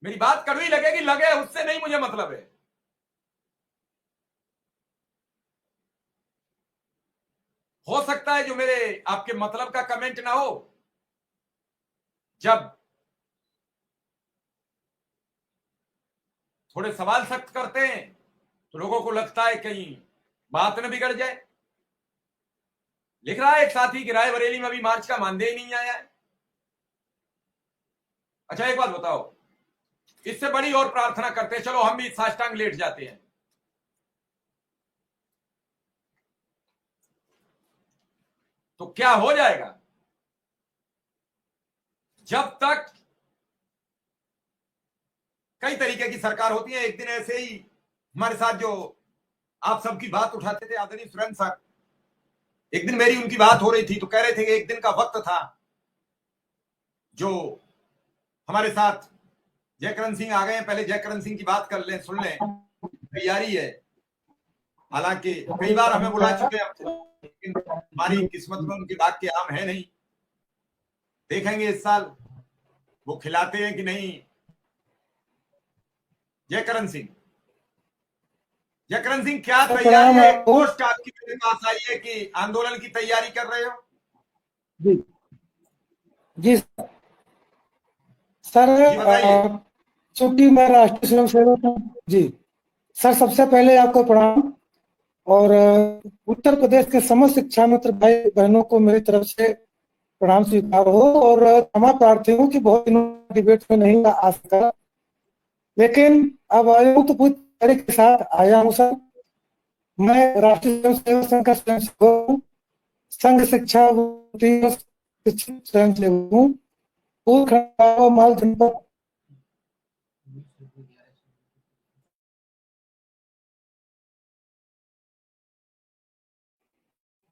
मेरी बात कड़वी लगेगी, लगे, उससे नहीं मुझे मतलब है। हो सकता है जो मेरे आपके मतलब का कमेंट ना हो, जब थोड़े सवाल सख्त करते हैं तो लोगों को लगता है कहीं बात न बिगड़ जाए। लिख रहा है एक साथी कि रायबरेली में अभी मार्च का मानदेय नहीं आया है। अच्छा एक बात बताओ, इससे बड़ी और प्रार्थना करते हैं, चलो हम भी साष्टांग लेट जाते हैं, तो क्या हो जाएगा? जब तक कई तरीके की सरकार होती है, एक दिन ऐसे ही हमारे साथ जो आप सबकी बात उठाते थे आदरणीय सुरेंद्र सर, एक दिन मेरी उनकी बात हो रही थी तो कह रहे थे कि एक दिन का वक्त था जो हमारे साथ जयकरण सिंह आ गए हैं, पहले जयकरण सिंह की बात कर लें, सुन लें, तैयारी है। हालांकि कई बार हमें बुला चुके हैं, लेकिन हमारी किस्मत में उनके भाग के आम है नहीं। देखेंगे इस साल वो खिलाते हैं कि नहीं। जयकरण सिंह, जयकरण सिंह, क्या तैयारी है? पोस्ट आपकी मेरे पास आई है कि आंदोलन की तैयारी कर रहे हो? जी जी सर, जी बताइए। चूंकि मैं राष्ट्रीय स्वयंसेवक हूँ जी सर, सबसे पहले आपको प्रणाम। और उत्तर प्रदेश के समस्त शिक्षा मित्र भाई बहनों को मेरी तरफ से प्रणाम स्वीकार हो, और क्षमा प्रार्थी हूँ कि बहुत दिनों डिबेट में नहीं आ सका, लेकिन अब आया हूँ तो पूरी तैयारी के साथ आया हूँ सर। मैं राष्ट्रीय स्वयंसेवक संघ का स्वयंसेवक हूँ, संघ शिक्षा स्वयंसेवक हूँ, माल जनपद।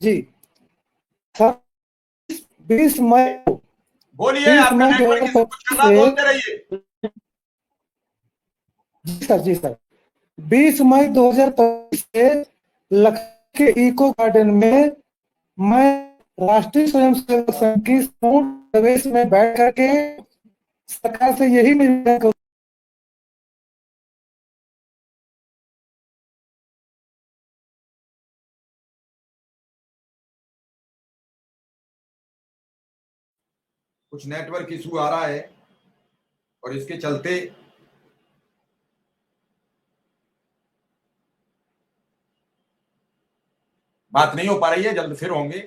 जी सर, 20 मई बोलिए, 20 आपका मई दो नेटवर्क हजार इशू कुछ पच्चीस कर रहा, से बोलते रहिए। जी सर 20 मई 2025 से लखनऊ के इको गार्डन में मैं राष्ट्रीय स्वयंसेवक संघ की पूर्ण प्रवेश में बैठ करके सरकार से यही निवेदन करूं। कुछ नेटवर्क इशू आ रहा है और इसके चलते बात नहीं हो पा रही है, जल्द फिर होंगे।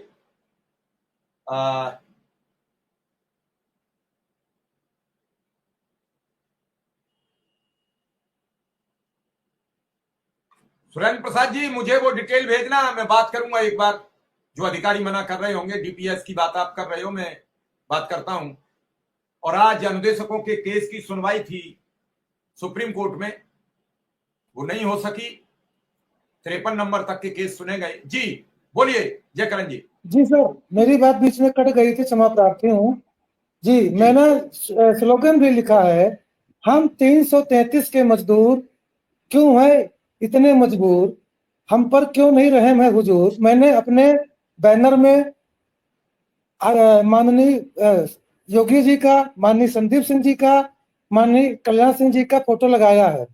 सुरेंद्र प्रसाद जी, मुझे वो डिटेल भेजना, मैं बात करूंगा एक बार। जो अधिकारी मना कर रहे होंगे, डीपीएस की बात आप कर रहे हो, मैं बात करता हूं। और आज अनुदेशकों के केस की सुनवाई थी सुप्रीम कोर्ट में, वो नहीं हो सकी। 53 नंबर तक के केस सुने गए। जी बोलिए जयकरण जी। जी सर, मेरी बात बीच में कट गई थी, क्षमा प्रार्थी हूँ जी। जी मैंने स्लोगन भी लिखा है, हम 333 के मजदूर क्यों है इतने मजबूर, हम पर क्यों नहीं रहे हैं हुजूर। मैंने अपने बैनर में माननीय योगी जी का, माननीय संदीप सिंह जी का, माननीय कल्याण सिंह जी का फोटो लगाया है।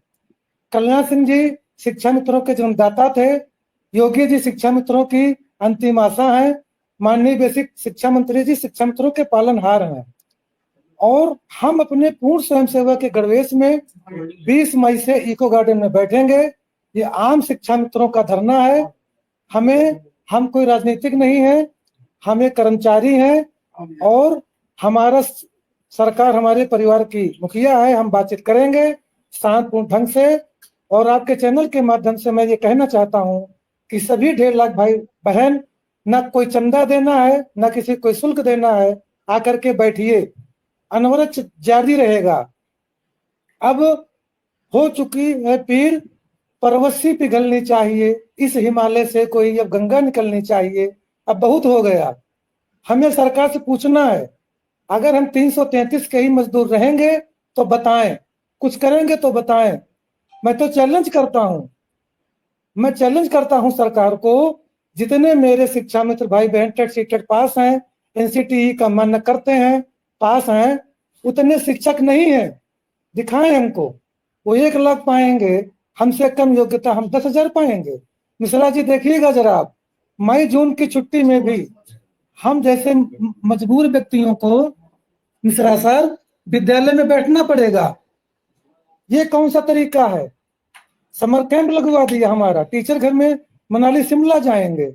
कल्याण सिंह जी शिक्षा मित्रों के जन्मदाता थे, योगी जी शिक्षा मित्रों की अंतिम आशा है, माननीय बेसिक शिक्षा मंत्री जी शिक्षा मित्रों के पालनहार हैं। और हम अपने पूर्ण स्वयंसेवक के गणवेश में 20 मई से इको गार्डन में बैठेंगे। ये आम शिक्षा मित्रों का धरना है। हम कोई राजनीतिक नहीं है, हम एक कर्मचारी हैं, और हमारा सरकार हमारे परिवार की मुखिया है। हम बातचीत करेंगे शांतिपूर्ण ढंग से। और आपके चैनल के माध्यम से मैं ये कहना चाहता हूँ कि सभी 1.5 लाख भाई बहन, ना कोई चंदा देना है, ना किसी कोई शुल्क देना है, आकर के बैठिए, अनवरत जारी रहेगा। अब हो चुकी है पीर, परवस्सी पिघलनी चाहिए, इस हिमालय से कोई अब गंगा निकलनी चाहिए। अब बहुत हो गया, हमें सरकार से पूछना है, अगर हम 333 के ही मजदूर रहेंगे तो बताएं, कुछ करेंगे तो बताएं। मैं तो चैलेंज करता हूं सरकार को, जितने मेरे शिक्षा मित्र भाई बहन टेट सीटेट पास हैं, एनसीटीई का मान्य करते हैं, पास हैं, उतने शिक्षक नहीं है। दिखाएं हमको। वो 1 लाख पाएंगे, हमसे कम योग्यता हम 10,000 पाएंगे। मिश्रा जी देखिएगा जरा आप, मई जून की छुट्टी में भी हम जैसे मजबूर व्यक्तियों को मिश्रा सर विद्यालय में बैठना पड़ेगा। ये कौन सा तरीका है? समर कैंप लगवा दिया हमारा, टीचर घर में मनाली शिमला जाएंगे।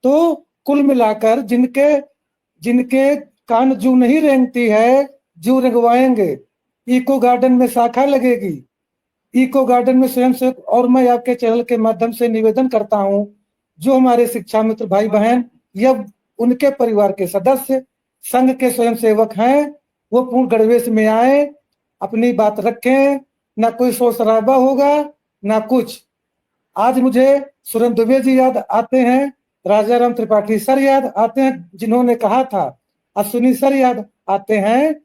तो कुल मिलाकर जिनके जिनके कान जू नहीं रेंगती है, जू रंगवाएंगे। इको गार्डन में शाखा लगेगी, इको गार्डन में स्वयं से। और मैं आपके चैनल के माध्यम से निवेदन करता हूं, जो हमारे शिक्षा मित्र भाई बहन या उनके परिवार के सदस्य संघ के स्वयं सेवक हैं, वो पूर्ण गणवेश में आए, अपनी बात रखें। ना कोई शोर शराबा होगा, ना कुछ। आज मुझे सुरेंद्र दुबे जी याद आते हैं, राजाराम त्रिपाठी सर याद आते हैं जिन्होंने कहा था, अश्विनी सर याद आते हैं